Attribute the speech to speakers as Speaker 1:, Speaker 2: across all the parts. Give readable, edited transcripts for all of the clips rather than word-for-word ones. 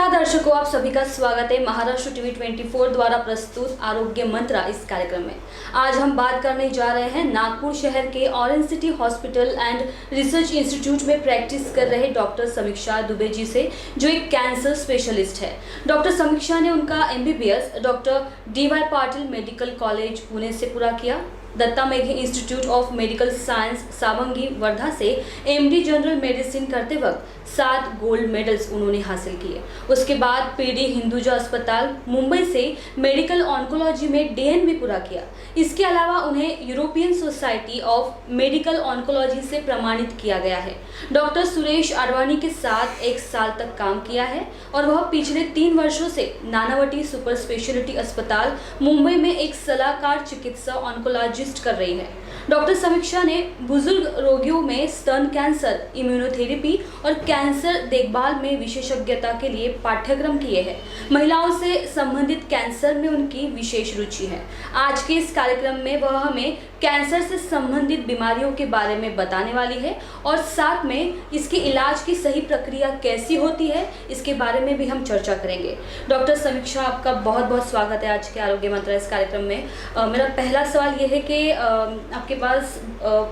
Speaker 1: नमस्कार दर्शकों, आप सभी का स्वागत है महाराष्ट्र टीवी 24 द्वारा प्रस्तुत आरोग्य मंत्रा इस कार्यक्रम में। आज हम बात करने जा रहे हैं नागपुर शहर के orange city hospital and research institute में प्रैक्टिस कर रहे डॉक्टर समीक्षा दुबे जी से, जो एक कैंसर स्पेशलिस्ट है। डॉक्टर समीक्षा ने उनका MBBS doctor DY Patil medical college Pune से पूरा किया। Datta Meghe institute of medical science Sawangi Wardha से MD जनरल मेडिसिन करते वक्त 7 गोल्ड मेडल्स उन्होंने हासिल किए। उसके बाद PD हिंदुजा अस्पताल मुंबई से मेडिकल ऑन्कोलॉजी में DN भी पूरा किया। इसके अलावा उन्हें European society of medical oncology से प्रमाणित किया गया है। डॉक्टर सुरेश आडवाणी के साथ 1 साल तक काम किया है और वह पिछले 3 वर्षों से नानावटी सुपर स्पेशलिटी अस्पताल मुंबई में एक सलाहकार चिकित्सा ऑन्कोलॉजिस्ट कर रही है। डॉक्टर समीक्षा ने बुजुर्ग रोगियों में स्तन कैंसर, इम्यूनोथेरेपी और कैंसर देखभाल में विशेषज्ञता के लिए पाठ्यक्रम किए हैं। महिलाओं से संबंधित कैंसर में उनकी विशेष रुचि है। आज के इस कार्यक्रम में वह हमें कैंसर से संबंधित बीमारियों के बारे में बताने वाली है और साथ में इसके इलाज की सही प्रक्रिया कैसी होती है, इसके बारे में भी हम चर्चा करेंगे। डॉक्टर समीक्षा, आपका बहुत बहुत स्वागत है आज के आरोग्य मंत्रा इस कार्यक्रम में। मेरा पहला सवाल ये है कि आपके पास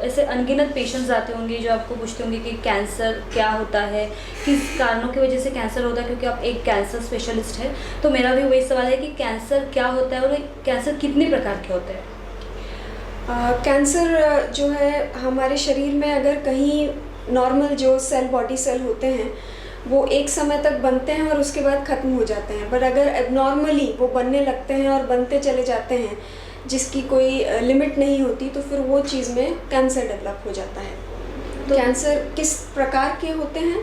Speaker 1: ऐसे अनगिनत पेशेंट्स आते होंगे जो आपको पूछते होंगे कि कैंसर क्या होता है, किस कारणों की वजह से कैंसर होता है, क्योंकि आप एक कैंसर स्पेशलिस्ट है। तो मेरा भी वही सवाल है कि कैंसर क्या होता है और कैंसर कितने प्रकार के होते हैं?
Speaker 2: कैंसर जो है हमारे शरीर में अगर कहीं नॉर्मल जो बॉडी सेल होते हैं वो एक समय तक बनते हैं और उसके बाद ख़त्म हो जाते हैं, पर अगर एबनॉर्मली वो बनने लगते हैं और बनते चले जाते हैं जिसकी कोई लिमिट नहीं होती, तो फिर वो चीज़ में कैंसर डेवलप हो जाता है। तो कैंसर किस प्रकार के होते हैं?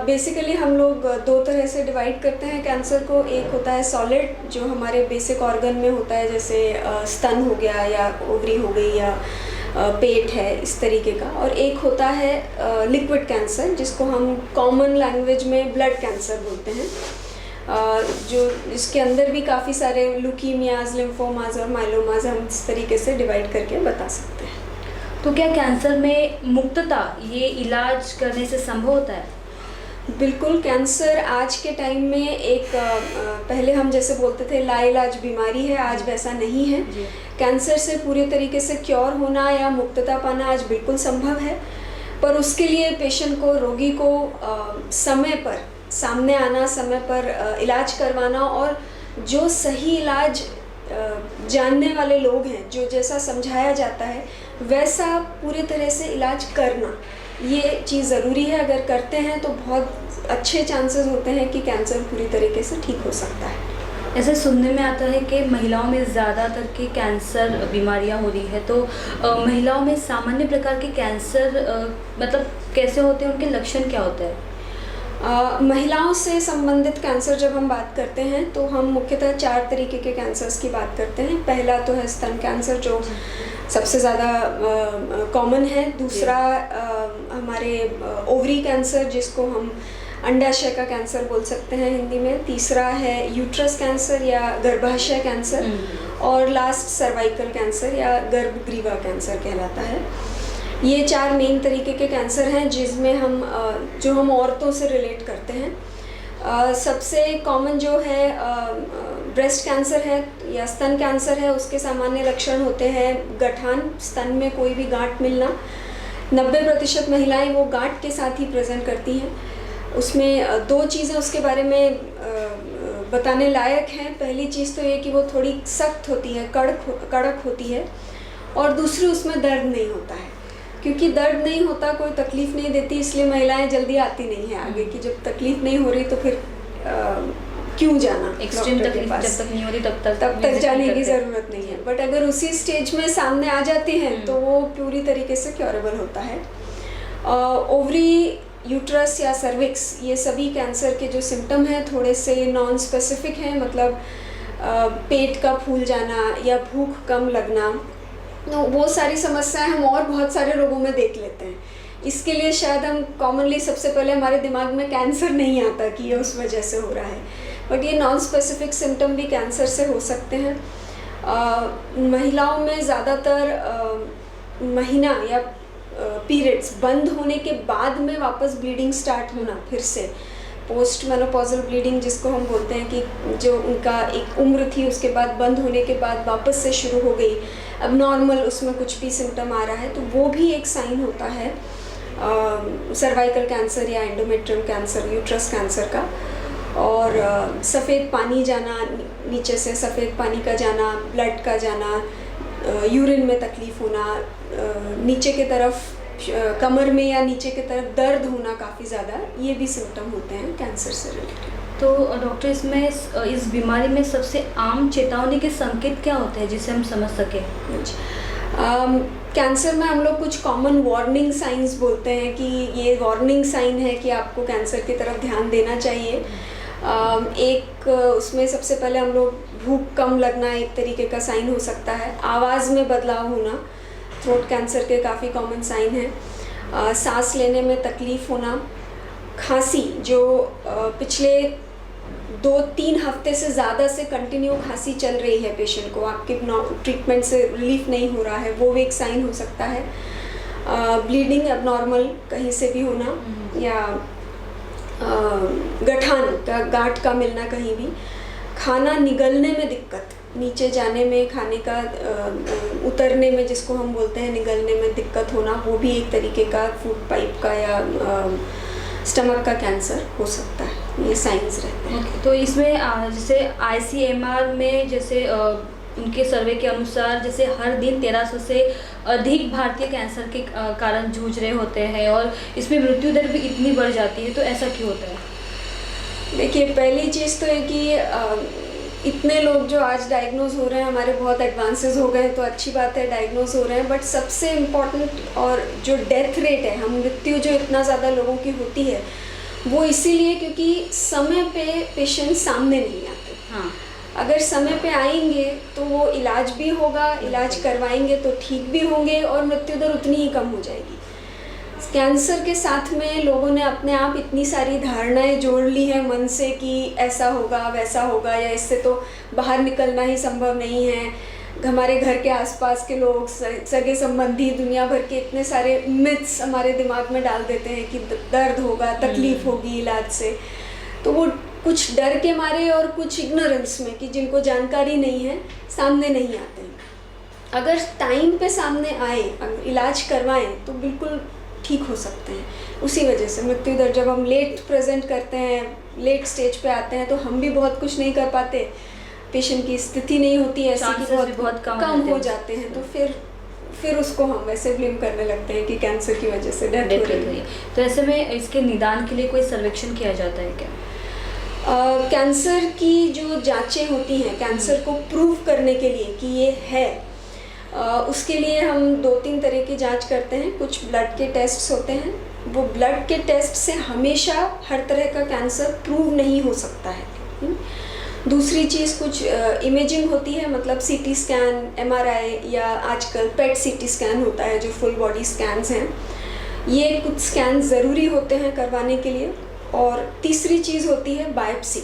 Speaker 2: बेसिकली हम लोग 2 तरह से डिवाइड करते हैं कैंसर को। एक होता है सॉलिड, जो हमारे बेसिक ऑर्गन में होता है, जैसे स्तन हो गया या ओवरी हो गई या पेट है, इस तरीके का। और एक होता है लिक्विड कैंसर, जिसको हम कॉमन लैंग्वेज में ब्लड कैंसर बोलते हैं, जो इसके अंदर भी काफ़ी सारे ल्यूकीमियाज, लिम्फोमाज और माइलोमाज हम इस तरीके से डिवाइड करके बता सकते हैं।
Speaker 1: तो क्या कैंसर में मुक्तता ये इलाज करने से संभव होता है?
Speaker 2: बिल्कुल। कैंसर आज के टाइम में एक पहले हम जैसे बोलते थे लाइलाज बीमारी है, आज वैसा नहीं है। कैंसर से पूरे तरीके से क्योर होना या मुक्तता पाना आज बिल्कुल संभव है, पर उसके लिए पेशेंट को, रोगी को समय पर सामने आना, समय पर इलाज करवाना और जो सही इलाज जानने वाले लोग हैं, जो जैसा समझाया जाता है वैसा पूरी तरह से इलाज करना, ये चीज़ ज़रूरी है। अगर करते हैं तो बहुत अच्छे चांसेस होते हैं कि कैंसर पूरी तरीके से ठीक हो सकता है।
Speaker 1: ऐसे सुनने में आता है कि महिलाओं में ज़्यादातर की कैंसर बीमारियां हो रही है, तो महिलाओं में सामान्य प्रकार के कैंसर मतलब कैसे होते हैं, उनके लक्षण क्या होते हैं?
Speaker 2: महिलाओं से संबंधित कैंसर जब हम बात करते हैं तो हम मुख्यतः 4 तरीके के कैंसर्स की बात करते हैं। पहला तो है स्तन कैंसर, जो सबसे ज़्यादा कॉमन है। दूसरा हमारे ओवरी कैंसर, जिसको हम अंडाशय का कैंसर बोल सकते हैं हिंदी में। तीसरा है यूट्रस कैंसर या गर्भाशय कैंसर। और लास्ट सर्वाइकल कैंसर या गर्भग्रीवा कैंसर कहलाता है। ये 4 मेन तरीके के कैंसर हैं जिसमें हम औरतों से रिलेट करते हैं। सबसे कॉमन जो है ब्रेस्ट कैंसर है या स्तन कैंसर है। उसके सामान्य लक्षण होते हैं गठान, स्तन में कोई भी गांठ मिलना। 90% महिलाएं वो गांठ के साथ ही प्रेजेंट करती हैं। उसमें 2 चीज़ें उसके बारे में बताने लायक हैं। पहली चीज़ तो ये कि वो थोड़ी सख्त होती है, कड़क होती है, और दूसरी उसमें दर्द नहीं होता है। क्योंकि दर्द नहीं होता, कोई तकलीफ़ नहीं देती, इसलिए महिलाएं जल्दी आती नहीं है आगे कि जब तकलीफ़ नहीं हो रही तो फिर क्यों जाना
Speaker 1: एक्सट्रीम तकलीफ जब तक नहीं हो रही तब
Speaker 2: तक जाने की ज़रूरत नहीं है। बट अगर उसी स्टेज में सामने आ जाती हैं तो वो पूरी तरीके से क्योरेबल होता है। ओवरी, यूट्रस या सर्विक्स, ये सभी कैंसर के जो सिम्टम हैं थोड़े से नॉन स्पेसिफिक हैं, मतलब पेट का फूल जाना या भूख कम लगना, वो सारी समस्याएं हम और बहुत सारे रोगों में देख लेते हैं। इसके लिए शायद हम कॉमनली सबसे पहले हमारे दिमाग में कैंसर नहीं आता कि ये उस वजह से हो रहा है, बट ये नॉन स्पेसिफिक सिम्टम भी कैंसर से हो सकते हैं। महिलाओं में ज़्यादातर महीना या पीरियड्स बंद होने के बाद में वापस ब्लीडिंग स्टार्ट होना फिर से, पोस्ट मेनोपॉजल ब्लीडिंग जिसको हम बोलते हैं कि जो उनका एक उम्र थी उसके बाद बंद होने के बाद वापस से शुरू हो गई, अब नॉर्मल उसमें कुछ भी सिम्टम आ रहा है, तो वो भी एक साइन होता है सर्वाइकल कैंसर या एंडोमेट्रियम कैंसर, यूट्रस कैंसर का। और सफ़ेद पानी जाना, नीचे से सफ़ेद पानी का जाना, ब्लड का जाना, यूरिन में तकलीफ़ होना, नीचे की तरफ कमर में या नीचे की तरफ दर्द होना काफ़ी ज़्यादा, ये भी सिम्टम होते हैं कैंसर से रिलेटेड।
Speaker 1: तो डॉक्टर इसमें इस बीमारी में सबसे आम चेतावनी के संकेत क्या होते हैं जिसे हम समझ सकें?
Speaker 2: कैंसर में हम लोग कुछ कॉमन वार्निंग साइंस बोलते हैं कि ये वार्निंग साइन है कि आपको कैंसर की तरफ ध्यान देना चाहिए। एक उसमें सबसे पहले हम लोग भूख कम लगना एक तरीके का साइन हो सकता है, आवाज़ में बदलाव होना थ्रोट कैंसर के काफ़ी कॉमन साइन है, सांस लेने में तकलीफ़ होना, खांसी जो पिछले 2-3 हफ्ते से ज़्यादा से कंटिन्यू खांसी चल रही है पेशेंट को, आपके ट्रीटमेंट से रिलीफ नहीं हो रहा है, वो भी एक साइन हो सकता है। ब्लीडिंग एबनॉर्मल कहीं से भी होना, या गठान का गांठ का मिलना कहीं भी, खाना निगलने में दिक्कत, नीचे जाने में, खाने का उतरने में जिसको हम बोलते हैं निगलने में दिक्कत होना, वो भी एक तरीके का फूड पाइप का या स्टमक का कैंसर हो सकता है, ये साइंस रहते हैं।
Speaker 1: तो इसमें जैसे ICMR में जैसे उनके सर्वे के अनुसार जैसे हर दिन 1300 से अधिक भारतीय कैंसर के कारण जूझ रहे होते हैं और इसमें मृत्यु दर भी इतनी बढ़ जाती है, तो ऐसा क्यों होता है?
Speaker 2: देखिए, पहली चीज़ तो है कि इतने लोग जो आज डायग्नोज हो रहे हैं, हमारे बहुत एडवांसेस हो गए हैं तो अच्छी बात है डायग्नोज हो रहे हैं, बट सबसे इम्पॉर्टेंट और जो डेथ रेट है, हम मृत्यु जो इतना ज़्यादा लोगों की होती है वो इसीलिए क्योंकि समय पे पेशेंट सामने नहीं आते।
Speaker 1: हाँ,
Speaker 2: अगर समय पे आएंगे तो वो इलाज भी होगा, इलाज करवाएंगे तो ठीक भी होंगे और मृत्यु दर उतनी ही कम हो जाएगी। कैंसर के साथ में लोगों ने अपने आप इतनी सारी धारणाएं जोड़ ली हैं मन से कि ऐसा होगा वैसा होगा, या इससे तो बाहर निकलना ही संभव नहीं है। हमारे घर के आसपास के लोग, सगे संबंधी, दुनिया भर के इतने सारे मिथ्स हमारे दिमाग में डाल देते हैं कि दर्द होगा, तकलीफ होगी इलाज से, तो वो कुछ डर के मारे और कुछ इग्नोरेंस में कि जिनको जानकारी नहीं है सामने नहीं आते हैं। अगर टाइम पे सामने आए, अगर इलाज करवाएं तो बिल्कुल ठीक हो सकते हैं। उसी वजह से मृत्यु दर, जब हम लेट प्रेजेंट करते हैं, लेट स्टेज पे आते हैं, तो हम भी बहुत कुछ नहीं कर पाते, पेशेंट की स्थिति नहीं होती है ऐसी कि बहुत कम हो जाते हैं, तो फिर उसको हम वैसे ब्लेम करने लगते हैं कि कैंसर की वजह से डेथ हो रही है।
Speaker 1: तो ऐसे में इसके निदान के लिए कोई सर्वेक्षण किया जाता है क्या?
Speaker 2: कैंसर की जो जांचें होती हैं कैंसर को प्रूव करने के लिए कि ये है, उसके लिए हम 2-3 तरह की जांच करते हैं। कुछ ब्लड के टेस्ट्स होते हैं, वो ब्लड के टेस्ट से हमेशा हर तरह का कैंसर प्रूव नहीं हो सकता है। दूसरी चीज़ कुछ इमेजिंग होती है, मतलब CT स्कैन, MRI या आजकल PET CT स्कैन होता है जो फुल बॉडी स्कैन्स हैं, ये कुछ स्कैन ज़रूरी होते हैं करवाने के लिए। और तीसरी चीज़ होती है बायोप्सी।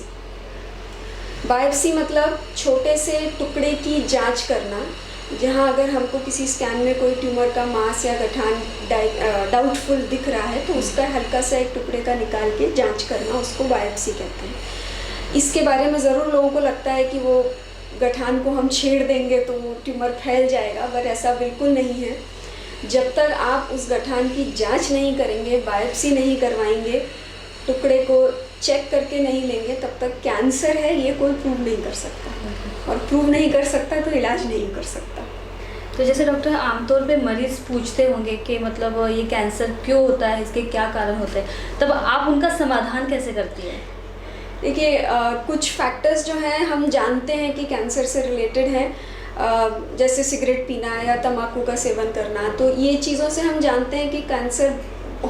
Speaker 2: बायोप्सी मतलब छोटे से टुकड़े की जांच करना, जहां अगर हमको किसी स्कैन में कोई ट्यूमर का मास या गठान डाउटफुल दिख रहा है तो उसका हल्का सा एक टुकड़े का निकाल के जांच करना, उसको बायोप्सी कहते हैं। इसके बारे में ज़रूर लोगों को लगता है कि वो गठान को हम छेड़ देंगे तो वो ट्यूमर फैल जाएगा, पर ऐसा बिल्कुल नहीं है। जब तक आप उस गठान की जांच नहीं करेंगे, बायोप्सी नहीं करवाएंगे, टुकड़े को चेक करके नहीं लेंगे, तब तक कैंसर है ये कोई प्रूव नहीं कर सकता, और प्रूव नहीं कर सकता तो इलाज नहीं कर सकता।
Speaker 1: तो जैसे डॉक्टर, आमतौर पे मरीज़ पूछते होंगे कि मतलब ये कैंसर क्यों होता है, इसके क्या कारण होते हैं, तब आप उनका समाधान कैसे करती हैं?
Speaker 2: देखिए, कुछ फैक्टर्स जो हैं हम जानते हैं कि कैंसर से रिलेटेड हैं, जैसे सिगरेट पीना या तंबाकू का सेवन करना, तो ये चीज़ों से हम जानते हैं कि कैंसर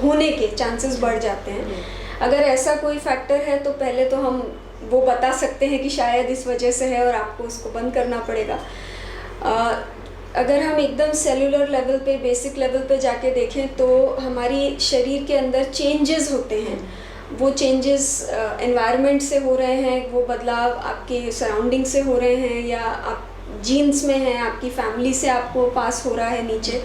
Speaker 2: होने के चांसेस बढ़ जाते हैं। अगर ऐसा कोई फैक्टर है तो पहले तो हम वो बता सकते हैं कि शायद इस वजह से है और आपको उसको बंद करना पड़ेगा। अगर हम एकदम सेलुलर लेवल पे, बेसिक लेवल पे जाके देखें तो हमारी शरीर के अंदर चेंजेस होते हैं। वो चेंजेस एनवायरनमेंट से हो रहे हैं, वो बदलाव आपके सराउंडिंग से हो रहे हैं, या आप जीन्स में हैं, आपकी फैमिली से आपको पास हो रहा है नीचे,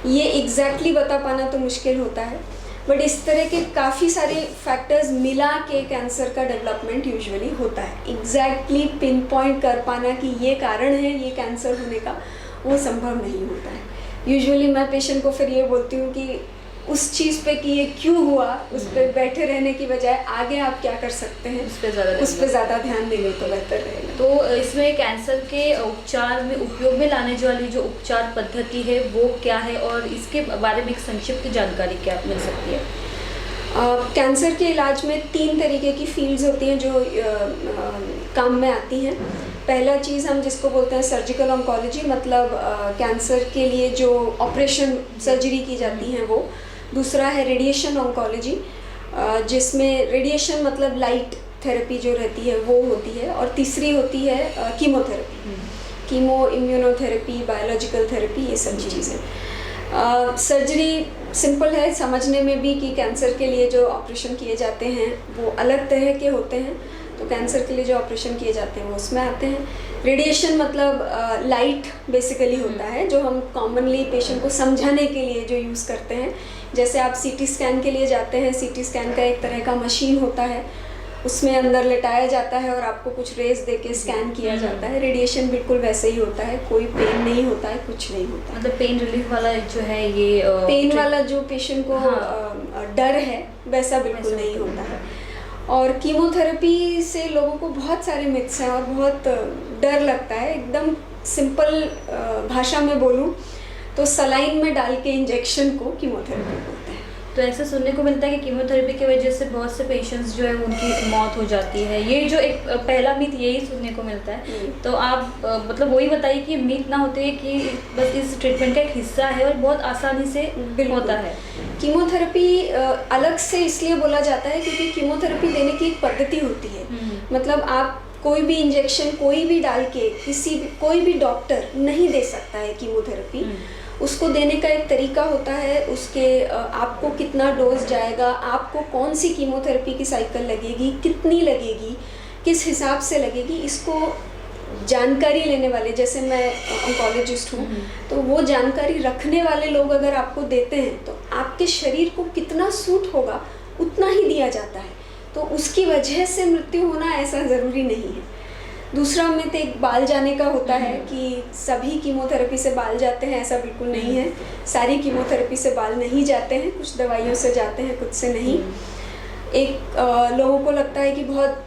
Speaker 2: ये एग्जैक्टली बता पाना तो मुश्किल होता है। बट इस तरह के काफ़ी सारे फैक्टर्स मिला के कैंसर का डेवलपमेंट यूजुअली होता है। एग्जैक्टली पिन पॉइंट कर पाना कि ये कारण है ये कैंसर होने का, वो संभव नहीं होता है। यूजुअली मैं पेशेंट को फिर ये बोलती हूँ कि उस चीज़ पे कि ये क्यों हुआ, उस पर बैठे रहने की बजाय आगे आप क्या कर सकते हैं उस पर ज़्यादा ध्यान देंगे तो बेहतर रहेगा।
Speaker 1: तो इसमें कैंसर के उपचार में उपयोग में लाने वाली जो उपचार पद्धति है वो क्या है, और इसके बारे में एक संक्षिप्त जानकारी क्या मिल सकती है?
Speaker 2: कैंसर के इलाज में 3 तरीके की फील्ड्स होती हैं जो काम में आती हैं। पहला चीज़ हम जिसको बोलते हैं सर्जिकल ऑन्कोलॉजी, मतलब कैंसर के लिए जो ऑपरेशन सर्जरी की जाती हैं वो। दूसरा है रेडिएशन ऑन्कोलॉजी, जिसमें रेडिएशन मतलब लाइट थेरेपी जो रहती है वो होती है। और तीसरी होती है chemotherapy, chemo immunotherapy, biological therapy, ये सब चीज़ें। सर्जरी सिंपल है समझने में भी कि कैंसर के लिए जो ऑपरेशन किए जाते हैं वो अलग तरह के होते हैं, तो कैंसर के लिए जो ऑपरेशन किए जाते हैं वो उसमें आते हैं। रेडिएशन मतलब लाइट बेसिकली होता है, जो हम कॉमनली पेशेंट को समझाने के लिए जो यूज़ करते हैं। जैसे आप सीटी स्कैन के लिए जाते हैं, सीटी स्कैन का एक तरह का मशीन होता है, उसमें अंदर लेटाया जाता है और आपको कुछ रेज दे के स्कैन किया जाता है। रेडिएशन बिल्कुल वैसे ही होता है, कोई पेन नहीं होता है, कुछ नहीं होता है।
Speaker 1: मतलब पेन रिलीफ वाला जो है ये
Speaker 2: पेन वाला जो पेशेंट को डर है वैसा बिल्कुल नहीं होता है। और कीमोथेरेपी से लोगों को बहुत सारे मिथ्स हैं और बहुत डर लगता है। एकदम सिंपल भाषा में बोलूँ तो सलाइन में डाल के इंजेक्शन को कीमोथेरेपी बोलते हैं।
Speaker 1: तो ऐसा सुनने को मिलता है कि कीमोथेरेपी की वजह से बहुत से पेशेंट्स जो है उनकी मौत हो जाती है। ये जो एक पहला मिथ यही सुनने को मिलता है। तो आप मतलब वही बताइए कि मिथ ना होते कि बस इस ट्रीटमेंट का एक हिस्सा है और बहुत आसानी से होता है।
Speaker 2: कीमोथेरेपी अलग से इसलिए बोला जाता है क्योंकि कीमोथेरेपी देने की एक पद्धति होती है। मतलब आप कोई भी इंजेक्शन कोई भी डाल के कोई भी डॉक्टर नहीं दे सकता है कीमोथेरेपी। उसको देने का एक तरीका होता है, उसके आपको कितना डोज जाएगा, आपको कौन सी कीमोथेरेपी की साइकिल लगेगी, कितनी लगेगी, किस हिसाब से लगेगी, इसको जानकारी लेने वाले, जैसे मैं ऑन्कोलॉजिस्ट हूँ तो वो जानकारी रखने वाले लोग अगर आपको देते हैं तो आपके शरीर को कितना सूट होगा उतना ही दिया जाता है। तो उसकी वजह से मृत्यु होना ऐसा ज़रूरी नहीं है। दूसरा मिथ एक बाल जाने का होता है कि सभी कीमोथेरेपी से बाल जाते हैं, ऐसा बिल्कुल नहीं है। सारी कीमोथेरेपी से बाल नहीं जाते हैं, कुछ दवाइयों से जाते हैं, कुछ से नहीं। एक लोगों को लगता है कि बहुत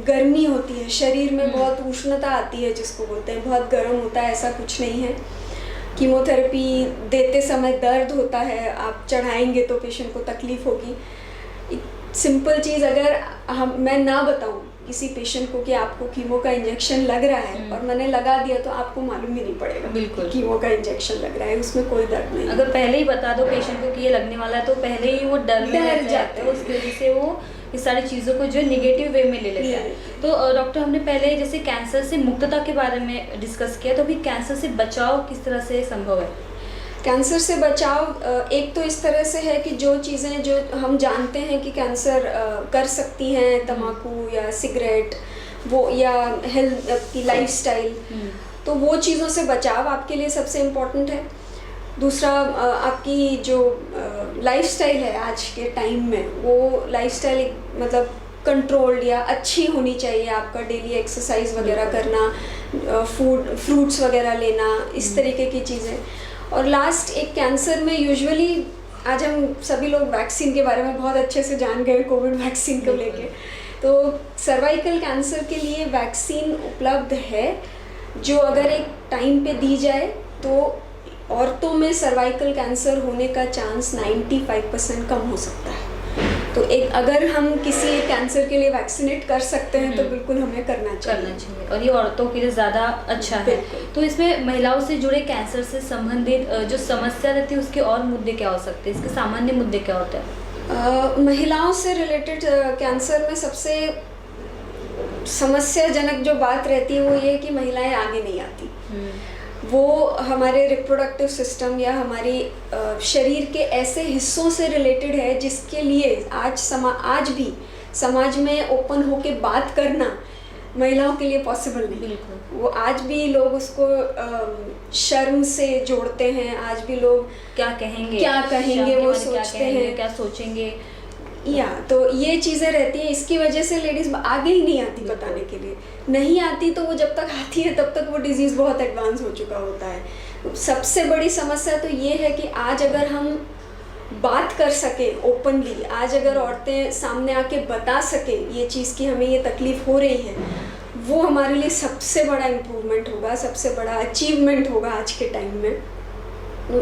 Speaker 2: गर्मी होती है शरीर में, बहुत उष्णता आती है जिसको बोलते हैं, बहुत गर्म होता है, ऐसा कुछ नहीं है। कीमोथेरेपी देते समय दर्द होता है, आप चढ़ाएंगे तो पेशेंट को तकलीफ़ होगी। सिंपल चीज़ अगर मैं ना बताऊं किसी पेशेंट को कि आपको कीमो का इंजेक्शन लग रहा है और मैंने लगा दिया तो आपको मालूम ही नहीं पड़ेगा बिल्कुल कीमो का इंजेक्शन लग रहा है, उसमें कोई दर्द नहीं।
Speaker 1: अगर पहले ही बता दो पेशेंट को कि ये लगने वाला है तो पहले ही वो डर जाते हैं, उसकी वजह से वो इस सारी चीज़ों को जो निगेटिव वे में ले लेते हैं। तो डॉक्टर, हमने पहले जैसे कैंसर से मुक्तता के बारे में डिस्कस किया, तो अभी कैंसर से बचाव किस तरह से संभव है?
Speaker 2: कैंसर से बचाव एक तो इस तरह से है कि जो चीज़ें जो हम जानते हैं कि कैंसर कर सकती हैं, तम्बाकू या सिगरेट वो या हेल्थ की लाइफस्टाइल, तो वो चीज़ों से बचाव आपके लिए सबसे इम्पोर्टेंट है। दूसरा आपकी जो लाइफस्टाइल है आज के टाइम में, वो लाइफस्टाइल मतलब कंट्रोल्ड या अच्छी होनी चाहिए। आपका डेली एक्सरसाइज वगैरह करना, फ्रूट्स वगैरह लेना, इस तरीके की चीज़ें। और लास्ट एक कैंसर में यूजुअली आज हम सभी लोग वैक्सीन के बारे में बहुत अच्छे से जान गए, कोविड वैक्सीन को लेके। तो सर्वाइकल कैंसर के लिए वैक्सीन उपलब्ध है जो अगर एक टाइम पे दी जाए तो औरतों में सर्वाइकल कैंसर होने का चांस 95% कम हो सकता है। तो एक अगर हम किसी एक कैंसर के लिए वैक्सीनेट कर सकते हैं तो बिल्कुल हमें करना चाहिए
Speaker 1: और ये औरतों के लिए ज़्यादा अच्छा है। तो इसमें महिलाओं से जुड़े कैंसर से संबंधित जो समस्या रहती है उसके और मुद्दे क्या हो सकते हैं, इसके सामान्य मुद्दे क्या होते हैं?
Speaker 2: महिलाओं से रिलेटेड कैंसर में सबसे समस्याजनक जो बात रहती है वो ये कि महिलाएं आगे नहीं आती। वो हमारे रिप्रोडक्टिव सिस्टम या हमारी शरीर के ऐसे हिस्सों से रिलेटेड है जिसके लिए आज भी समाज में ओपन होके बात करना महिलाओं के लिए पॉसिबल नहीं।
Speaker 1: बिल्कुल।
Speaker 2: वो आज भी लोग उसको शर्म से जोड़ते हैं, आज भी लोग
Speaker 1: क्या कहेंगे
Speaker 2: वो सोचते हैं,
Speaker 1: क्या सोचेंगे।
Speaker 2: तो ये चीज़ें रहती हैं, इसकी वजह से लेडीज़ आगे ही नहीं आती बताने के लिए। नहीं आती तो वो जब तक आती है तब तक वो डिजीज़ बहुत एडवांस हो चुका होता है। सबसे बड़ी समस्या तो ये है कि आज अगर हम बात कर सके ओपनली, आज अगर औरतें सामने आके बता सके ये चीज़ कि हमें ये तकलीफ़ हो रही है, वो हमारे लिए सबसे बड़ा इम्प्रूवमेंट होगा, सबसे बड़ा अचीवमेंट होगा आज के टाइम में।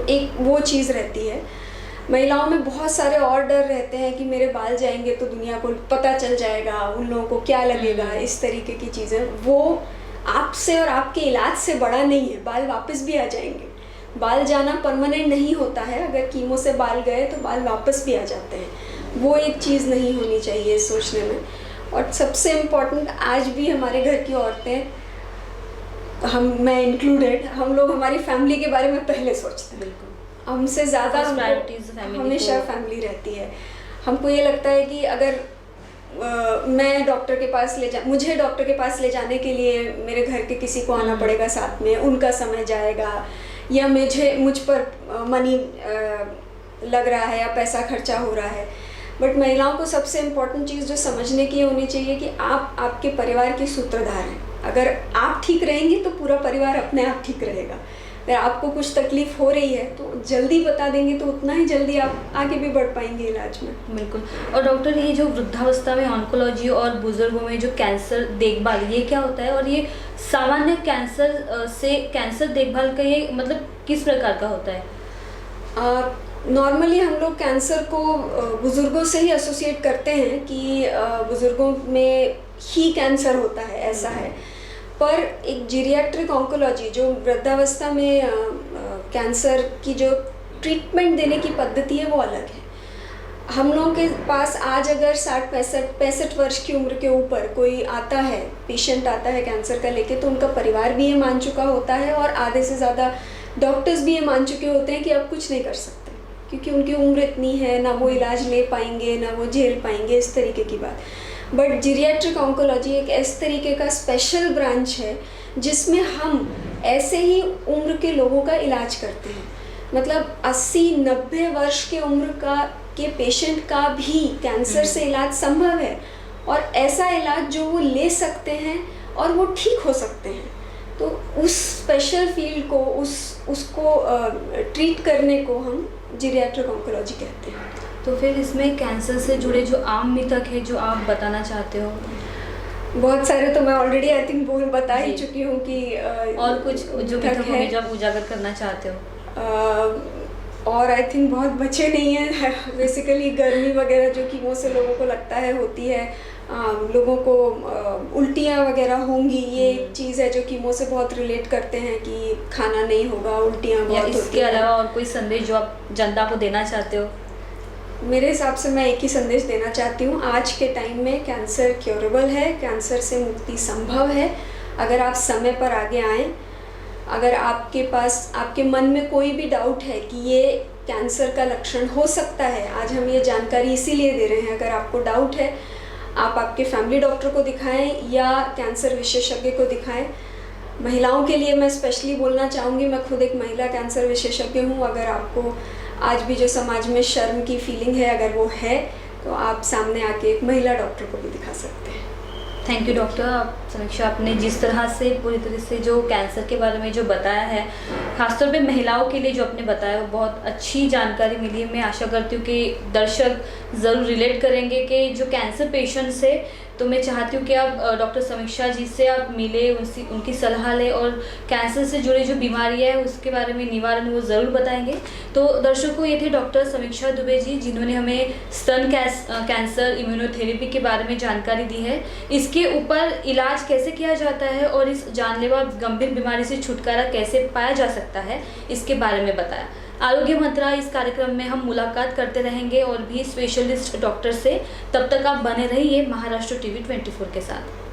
Speaker 2: एक वो चीज़ रहती है। महिलाओं में बहुत सारे और डर रहते हैं कि मेरे बाल जाएंगे तो दुनिया को पता चल जाएगा, उन लोगों को क्या लगेगा, इस तरीके की चीज़ें। वो आपसे और आपके इलाज से बड़ा नहीं है। बाल वापस भी आ जाएंगे, बाल जाना परमानेंट नहीं होता है। अगर कीमो से बाल गए तो बाल वापस भी आ जाते हैं। वो एक चीज़ नहीं होनी चाहिए सोचने में। और सबसे इम्पोर्टेंट, आज भी हमारे घर की औरतें, मैं इंक्लूडेड, हम लोग हमारी फैमिली के बारे में पहले सोचते हैं।
Speaker 1: बिल्कुल।
Speaker 2: हमसे ज़्यादा हमेशा फैमिली रहती है। हमको ये लगता है कि अगर मैं डॉक्टर के पास मुझे डॉक्टर के पास ले जाने के लिए मेरे घर के किसी को आना पड़ेगा साथ में, उनका समय जाएगा, या मुझ पर मनी लग रहा है या पैसा खर्चा हो रहा है। बट महिलाओं को सबसे इम्पोर्टेंट चीज़ जो समझने की होनी चाहिए कि आप आपके परिवार के सूत्रधार हैं। अगर आप ठीक रहेंगे तो पूरा परिवार अपने आप ठीक रहेगा। अगर आपको कुछ तकलीफ हो रही है तो जल्दी बता देंगे तो उतना ही जल्दी आप आगे भी बढ़ पाएंगे इलाज में।
Speaker 1: बिल्कुल। और डॉक्टर, ये जो वृद्धावस्था में ऑन्कोलॉजी और बुजुर्गों में जो कैंसर देखभाल, ये क्या होता है? और ये सामान्य कैंसर से कैंसर देखभाल का ये मतलब किस प्रकार का होता है?
Speaker 2: नॉर्मली हम लोग कैंसर को बुज़ुर्गों से ही एसोसिएट करते हैं कि बुज़ुर्गों में ही कैंसर होता है, ऐसा है। पर एक जीरियाट्रिक ऑन्कोलॉजी, जो वृद्धावस्था में कैंसर की जो ट्रीटमेंट देने की पद्धति है, वो अलग है। हम लोगों के पास आज अगर 60-65 वर्ष की उम्र के ऊपर कोई आता है, पेशेंट आता है कैंसर का लेके, तो उनका परिवार भी ये मान चुका होता है और आधे से ज़्यादा डॉक्टर्स भी ये मान चुके होते हैं कि अब कुछ नहीं कर सकते, क्योंकि उनकी उम्र इतनी है, ना वो इलाज ले पाएंगे, ना वो झेल पाएंगे, इस तरीके की बात। बट जीरियाट्रिक ऑन्कोलॉजी एक इस तरीके का स्पेशल ब्रांच है जिसमें हम ऐसे ही उम्र के लोगों का इलाज करते हैं। मतलब 80-90 वर्ष के उम्र के पेशेंट का भी कैंसर से इलाज संभव है, और ऐसा इलाज जो वो ले सकते हैं और वो ठीक हो सकते हैं। तो उस स्पेशल फील्ड को, उसको ट्रीट करने को हम जीरियाट्रिक ऑन्कोलॉजी कहते हैं।
Speaker 1: तो फिर इसमें कैंसर से जुड़े जो आम मिथक है जो आप बताना चाहते हो?
Speaker 2: बहुत सारे तो मैं ऑलरेडी आई थिंक बता ही चुकी हूँ कि
Speaker 1: और कुछ जो मिथक है जो आप उजागर करना चाहते हो?
Speaker 2: और आई थिंक बहुत बचे नहीं हैं। बेसिकली गर्मी वगैरह जो कीमो से लोगों को लगता है होती है, लोगों को उल्टियाँ वगैरह होंगी, ये एक चीज़ है जो कीमो से बहुत रिलेट करते हैं कि खाना नहीं होगा, उल्टियाँ बहुत होती हैं।
Speaker 1: इसके अलावा और कोई संदेश जो आप जनता को देना चाहते हो?
Speaker 2: मेरे हिसाब से मैं एक ही संदेश देना चाहती हूँ, आज के टाइम में कैंसर क्योरेबल है, कैंसर से मुक्ति संभव है अगर आप समय पर आगे आएँ। अगर आपके पास, आपके मन में कोई भी डाउट है कि ये कैंसर का लक्षण हो सकता है, आज हम ये जानकारी इसीलिए दे रहे हैं। अगर आपको डाउट है, आप आपके फैमिली डॉक्टर को दिखाएं या कैंसर विशेषज्ञ को दिखाएं। महिलाओं के लिए मैं स्पेशली बोलना चाहूँगी, मैं खुद एक महिला कैंसर विशेषज्ञ हूँ। अगर आपको आज भी जो समाज में शर्म की फीलिंग है, अगर वो है, तो आप सामने आके एक महिला डॉक्टर को भी दिखा सकते हैं।
Speaker 1: Thank you doctor. आप समीक्षा, आपने जिस तरह से पूरी तरह से जो कैंसर के बारे में जो बताया है, खासतौर पे महिलाओं के लिए जो आपने बताया, वो बहुत अच्छी जानकारी मिली है। मैं आशा करती हूँ कि दर्शक ज़रूर रिलेट करेंगे कि जो कैंसर पेशेंट्स है, तो मैं चाहती हूँ कि आप डॉक्टर समीक्षा जी से आप मिले, उनकी सलाह लें और कैंसर से जुड़ी जो बीमारियाँ है उसके बारे में निवारण वो ज़रूर बताएंगे। तो दर्शकों, ये थे डॉक्टर समीक्षा दुबे जी, जिन्होंने हमें स्तन कैंसर इम्यूनोथेरेपी के बारे में जानकारी दी है, इसके ऊपर इलाज कैसे किया जाता है और इस जानलेवा गंभीर बीमारी से छुटकारा कैसे पाया जा सकता है, इसके बारे में बताया। आरोग्य मंत्रा इस कार्यक्रम में हम मुलाकात करते रहेंगे और भी स्पेशलिस्ट डॉक्टर से। तब तक आप बने रहिए महाराष्ट्र टीवी 24 के साथ।